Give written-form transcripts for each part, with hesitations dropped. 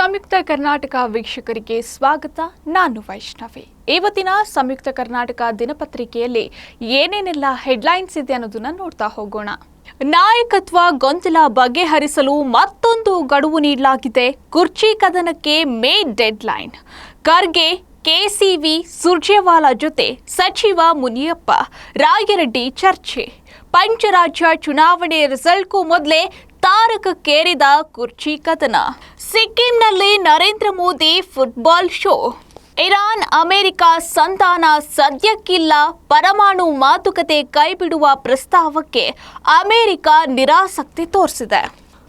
ಸಂಯುಕ್ತ ಕರ್ನಾಟಕ ವೀಕ್ಷಕರಿಗೆ ಸ್ವಾಗತ. ನಾನು ವೈಷ್ಣವಿ. ಇವತ್ತಿನ ಸಂಯುಕ್ತ ಕರ್ನಾಟಕ ದಿನಪತ್ರಿಕೆಯಲ್ಲಿ ಏನೇನೆಲ್ಲ ಹೆಡ್ಲೈನ್ಸ್ ಇದೆ ಅನ್ನೋದನ್ನ ನೋಡ್ತಾ ಹೋಗೋಣ. ನಾಯಕತ್ವ ಗೊಂದಲ ಬಗೆಹರಿಸಲು ಮತ್ತೊಂದು ಗಡುವು ನೀಡಲಾಗಿದೆ. ಕುರ್ಚಿ ಕದನಕ್ಕೆ ಮೇ ಡೆಡ್ಲೈನ್. ಖರ್ಗೆ, ಕೆಸಿವಿ, ಸುರ್ಜೇವಾಲಾ ಜೊತೆ ಸಚಿವ ಮುನಿಯಪ್ಪ, ರಾಯರೆಡ್ಡಿ ಚರ್ಚೆ. ಪಂಚರಾಜ್ಯ ಚುನಾವಣೆ ರಿಸಲ್ಟ್ಗೂ ಮೊದಲೇ ತಾರಕಕ್ಕೇರಿದ ಕುರ್ಚಿ ಕದನ. ಸಿಕ್ಕಿಂನಲ್ಲಿ Narendra Modi football show. Iran America ಸಂಧಾನ ಸದ್ಯಕ್ಕಿಲ್ಲ. ಪರಮಾಣು ಮಾತುಕತೆ ಕೈಬಿಡುವ ಪ್ರಸ್ತಾವಕ್ಕೆ ಅಮೆರಿಕ ನಿರಾಸಕ್ತಿ ತೋರಿಸಿದೆ.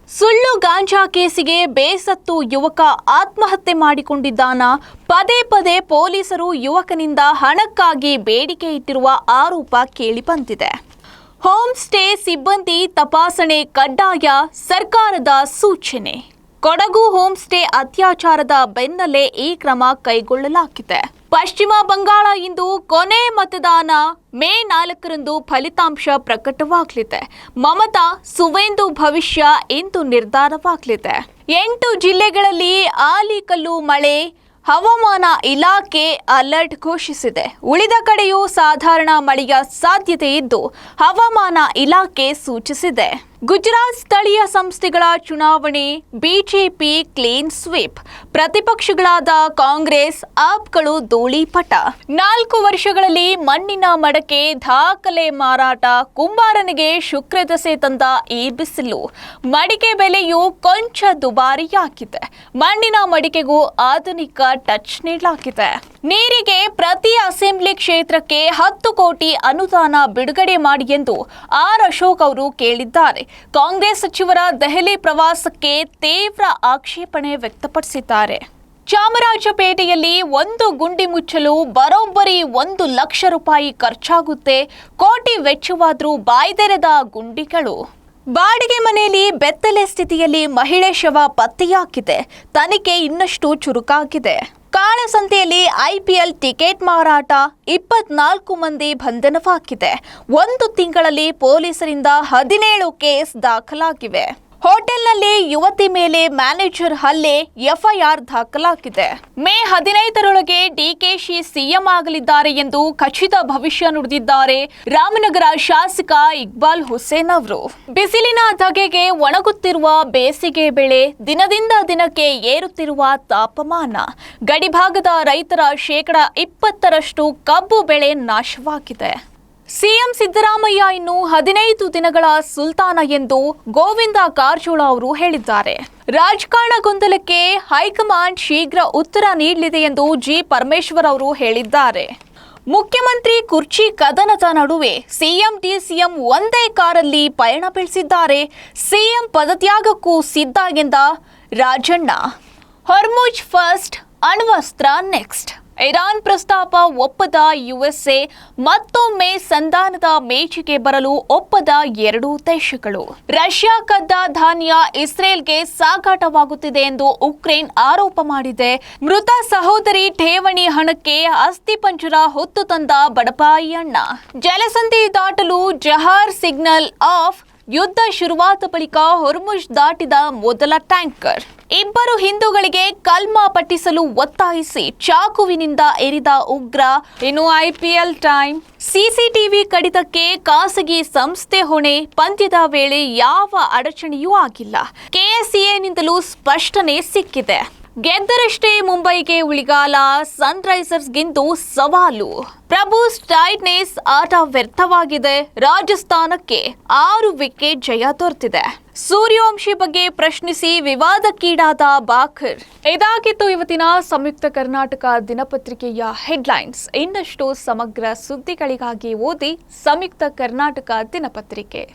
ಸುಳ್ಳು ಗಾಂಜಾ ಕೇಸಿಗೆ ಬೇಸತ್ತು ಯುವಕ ಆತ್ಮಹತ್ಯೆ ಮಾಡಿಕೊಂಡಿದ್ದಾನ. ಪದೇ ಪದೇ ಪೊಲೀಸರು ಯುವಕನಿಂದ ಹಣಕ್ಕಾಗಿ ಬೇಡಿಕೆ ಇಟ್ಟಿರುವ ಆರೋಪ ಕೇಳಿಬಂದಿದೆ. ಹೋಮ್ ಸ್ಟೇ ಸಿಬ್ಬಂದಿ ತಪಾಸಣೆ ಕಡ್ಡಾಯ, ಸರ್ಕಾರದ ಸೂಚನೆ. ಕೊಡಗು ಹೋಮ್ ಸ್ಟೇ ಅತ್ಯಾಚಾರದ ಬೆನ್ನಲ್ಲೇ ಈ ಕ್ರಮ ಕೈಗೊಳ್ಳಲಾಗಿದೆ. ಪಶ್ಚಿಮ ಬಂಗಾಳ ಇಂದು ಕೊನೆ ಮತದಾನ. ಮೇ 4ರಂದು ಫಲಿತಾಂಶ ಪ್ರಕಟವಾಗಲಿದೆ. ಮಮತಾ, ಸುವೇಂದು ಭವಿಷ್ಯ ಇಂದು ನಿರ್ಧಾರವಾಗಲಿದೆ. 8 ಜಿಲ್ಲೆಗಳಲ್ಲಿ ಆಲಿಕಲ್ಲು ಮಳೆ. ಹವಾಮಾನ ಇಲಾಖೆ ಅಲರ್ಟ್ ಘೋಷಿಸಿದೆ. ಉಳಿದ ಕಡೆಯೂ ಸಾಧಾರಣ ಮಳೆಯ ಸಾಧ್ಯತೆ ಇದ್ದು ಹವಾಮಾನ ಇಲಾಖೆ ಸೂಚಿಸಿದೆ. ಗುಜರಾತ್ ಸ್ಥಳೀಯ ಸಂಸ್ಥೆಗಳ ಚುನಾವಣೆ. BJP clean sweep. ಪ್ರತಿಪಕ್ಷಗಳಾದ ಕಾಂಗ್ರೆಸ್, ಆಪ್ಗಳು ಧೂಳಿಪಟ. 4 ವರ್ಷಗಳಲ್ಲಿ ಮಣ್ಣಿನ ಮಡಕೆ ದಾಖಲೆ ಮಾರಾಟ. ಕುಂಬಾರನಿಗೆ ಶುಕ್ರದಸೆ ತಂದ ಈ ಬಿಸಿಲು. ಮಡಿಕೆ ಬೆಲೆಯು ಕೊಂಚ ದುಬಾರಿಯಾಗಿದೆ. ಮಣ್ಣಿನ ಮಡಿಕೆಗೂ ಆಧುನಿಕ ಟಚ್ ನೀಡಲಾಗಿದೆ. ನೀರಿಗೆ ಪ್ರತಿ ಅಸೆಂಬ್ಲಿ ಕ್ಷೇತ್ರಕ್ಕೆ 10 ಕೋಟಿ ಅನುದಾನ ಬಿಡುಗಡೆ ಮಾಡಿ ಎಂದು ಆರ್ ಅಶೋಕ್ ಅವರು ಕೇಳಿದ್ದಾರೆ. ಕಾಂಗ್ರೆಸ್ ಸಚಿವರ ದೆಹಲಿ ಪ್ರವಾಸಕ್ಕೆ ತೀವ್ರ ಆಕ್ಷೇಪಣೆ ವ್ಯಕ್ತಪಡಿಸಿದ್ದಾರೆ. ಚಾಮರಾಜಪೇಟೆಯಲ್ಲಿ ಒಂದು ಗುಂಡಿ ಮುಚ್ಚಲು ಬರೋಬ್ಬರಿ 1 ಲಕ್ಷ ರೂಪಾಯಿ ಖರ್ಚಾಗುತ್ತೆ. ಕೋಟಿ ವೆಚ್ಚವಾದರೂ ಬಾಯ್ದೆರೆದ ಗುಂಡಿಗಳು. ಬಾಡಿಗೆ ಮನೆಯಲ್ಲಿ ಬೆತ್ತಲೆ ಸ್ಥಿತಿಯಲ್ಲಿ ಮಹಿಳೆ ಶವ ಪತ್ತೆಯಾಗಿದೆ. ತನಿಖೆ ಇನ್ನಷ್ಟು ಚುರುಕಾಗಿದೆ. ಕಾಳಸಂತೆಯಲ್ಲಿ ಐಪಿಎಲ್ ಟಿಕೆಟ್ ಮಾರಾಟ. 24 ಮಂದಿ ಬಂಧನವಾಗಿದೆ. 1 ತಿಂಗಳಲ್ಲಿ ಪೊಲೀಸರಿಂದ 17 ಕೇಸ್ ದಾಖಲಾಗಿವೆ. ಹೋಟೆಲ್ನಲ್ಲಿ ಯುವತಿ ಮೇಲೆ ಮ್ಯಾನೇಜರ್ ಹಲ್ಲೆ. ಎಫ್ಐಆರ್ ದಾಖಲಾಗಿದೆ. ಮೇ 15ರೊಳಗೆ ಡಿಕೆಶಿ ಸಿಎಂ ಆಗಲಿದ್ದಾರೆ ಎಂದು ಖಚಿತ ಭವಿಷ್ಯ ನುಡಿದಿದ್ದಾರೆ ರಾಮನಗರ ಶಾಸಕ ಇಕ್ಬಾಲ್ ಹುಸೇನ್ ಅವರು. ಬಿಸಿಲಿನ ಧಗೆಗೆ ಒಣಗುತ್ತಿರುವ ಬೇಸಿಗೆ ಬೆಳೆ. ದಿನದಿಂದ ದಿನಕ್ಕೆ ಏರುತ್ತಿರುವ ತಾಪಮಾನ. ಗಡಿಭಾಗದ ರೈತರ 20% ಕಬ್ಬು ಬೆಳೆ ನಾಶವಾಗಿದೆ. ಸಿಎಂ ಸಿದ್ದರಾಮಯ್ಯ ಇನ್ನು 15 ದಿನಗಳ ಸುಲ್ತಾನ ಎಂದು ಗೋವಿಂದ ಕಾರಜೋಳ ಅವರು ಹೇಳಿದ್ದಾರೆ. ರಾಜಕಾರಣ ಗೊಂದಲಕ್ಕೆ ಹೈಕಮಾಂಡ್ ಶೀಘ್ರ ಉತ್ತರ ನೀಡಲಿದೆ ಎಂದು ಜಿ ಪರಮೇಶ್ವರ್ ಅವರು ಹೇಳಿದ್ದಾರೆ. ಮುಖ್ಯಮಂತ್ರಿ ಕುರ್ಚಿ ಕದನದ ನಡುವೆ ಸಿಎಂ ಡಿಸಿಎಂ ಒಂದೇ ಕಾರಲ್ಲಿ ಪಯಣ ಬೆಳೆಸಿದ್ದಾರೆ. ಸಿಎಂ ಪದತ್ಯಾಗಕ್ಕೂ ಸಿದ್ಧ ಎಂದ ರಾಜಣ್ಣ. ಹೊರ್ಮುಜ್ ಫಸ್ಟ್, ಅಣ್ವಸ್ತ್ರ ನೆಕ್ಸ್ಟ್. ಇರಾನ್ ಪ್ರಸ್ತಾಪ ಒಪ್ಪದ ಯುಎಸ್ಎ. ಮತ್ತೊಮ್ಮೆ ಸಂಧಾನದ ಮೇಜಿಗೆ ಬರಲು ಒಪ್ಪದ 2 ದೇಶಗಳು. ರಷ್ಯಾ ಕದ್ದ ಧಾನ್ಯ ಇಸ್ರೇಲ್ಗೆ ಸಾಗಾಟವಾಗುತ್ತಿದೆ ಎಂದು ಉಕ್ರೇನ್ ಆರೋಪ ಮಾಡಿದೆ. ಮೃತ ಸಹೋದರಿ ಠೇವಣಿ ಹಣಕ್ಕೆ ಅಸ್ಥಿಪಂಜರ ಹೊತ್ತು ತಂದ ಬಡಪಾಯಿ ಅಣ್ಣ. ಜಲಸಂಧಿ ದಾಟಲು ಜಹಾರ್ ಸಿಗ್ನಲ್ ಆಫ್. ಯುದ್ಧ ಶುರುವಾದ ಬಳಿಕ ಹೊರ್ಮುಜ್ ದಾಟಿದ ಮೊದಲ ಟ್ಯಾಂಕರ್. 2 ಹಿಂದೂಗಳಿಗೆ ಕಲ್ಮಾ ಪಠಿಸಲು ಒತ್ತಾಯಿಸಿ ಚಾಕುವಿನಿಂದ ಇರಿದ ಉಗ್ರ. ಇನ್ನು ಐಪಿಎಲ್ ಟೈಮ್. ಸಿಸಿಟಿವಿ ಕಡಿತಕ್ಕೆ ಖಾಸಗಿ ಸಂಸ್ಥೆ ಹೊಣೆ. ಪಂದ್ಯದ ವೇಳೆ ಯಾವ ಅಡಚಣೆಯೂ ಆಗಿಲ್ಲ. ಕೆಎಸ್ಸಿಎನಿಂದಲೂ ಸ್ಪಷ್ಟನೆ ಸಿಕ್ಕಿದೆ. ಗೆದ್ದರಷ್ಟೇ ಮುಂಬೈಗೆ ಉಳಿಗಾಲ. ಸನ್ರೈಸರ್ಸ್ಗಿಂದು ಸವಾಲು. ಪ್ರಭುಸ್ ಟೈಟ್ನೆಸ್ ಆಟ ವ್ಯರ್ಥವಾಗಿದೆ. ರಾಜಸ್ಥಾನಕ್ಕೆ 6 ವಿಕೆಟ್ ಜಯ ದೊರೆತಿದೆ. ಸೂರ್ಯವಂಶಿ ಬಗ್ಗೆ ಪ್ರಶ್ನಿಸಿ ವಿವಾದಕ್ಕೀಡಾದ ಬಾಖರ್. ಇದಾಗಿತ್ತು ಇವತ್ತಿನ ಸಂಯುಕ್ತ ಕರ್ನಾಟಕ ದಿನಪತ್ರಿಕೆಯ ಹೆಡ್ಲೈನ್ಸ್. ಇನ್ನಷ್ಟು ಸಮಗ್ರ ಸುದ್ದಿಗಳಿಗಾಗಿ ಓದಿ ಸಂಯುಕ್ತ ಕರ್ನಾಟಕ ದಿನಪತ್ರಿಕೆ.